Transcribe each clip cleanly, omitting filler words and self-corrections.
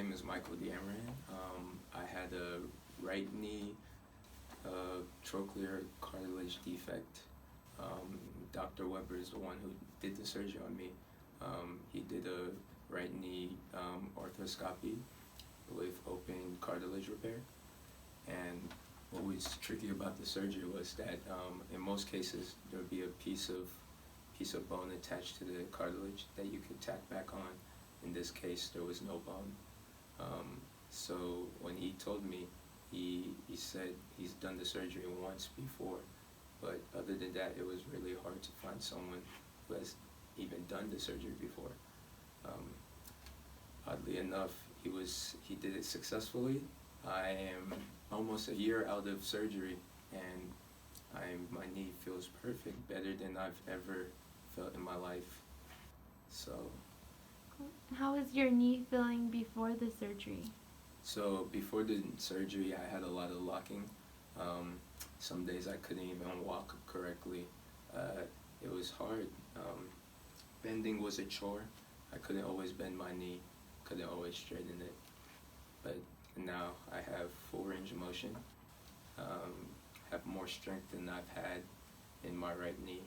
name is Michael Diamarin. I had a right knee trochlear cartilage defect. Dr. Weber is the one who did the surgery on me. He did a right knee arthroscopy with open cartilage repair. And what was tricky about the surgery was that in most cases there would be a piece of bone attached to the cartilage that you could tack back on. In this case, there was no bone. So when he told me, he said he's done the surgery once before, but other than that, it was really hard to find someone who has even done the surgery before. Oddly enough, he did it successfully. I am almost a year out of surgery, and my knee feels perfect, better than I've ever felt in my life. So. How was your knee feeling before the surgery? So before the surgery, I had a lot of locking. Some days I couldn't even walk correctly. It was hard. Bending was a chore. I couldn't always bend my knee, couldn't always straighten it. But now I have full range of motion, have more strength than I've had in my right knee.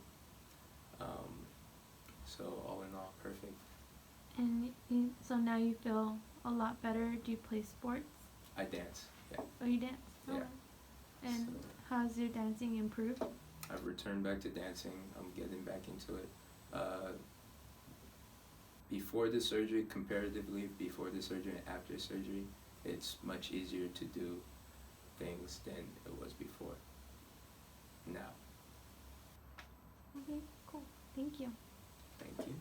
So all in all, perfect. And so now you feel a lot better. Do you play sports? I dance, yeah. Oh, you dance? Yeah. Oh. And So how's your dancing improved? I've returned back to dancing. I'm getting back into it. Before the surgery, comparatively before the surgery and after surgery, it's much easier to do things than it was before. Now. Okay, cool. Thank you. Thank you.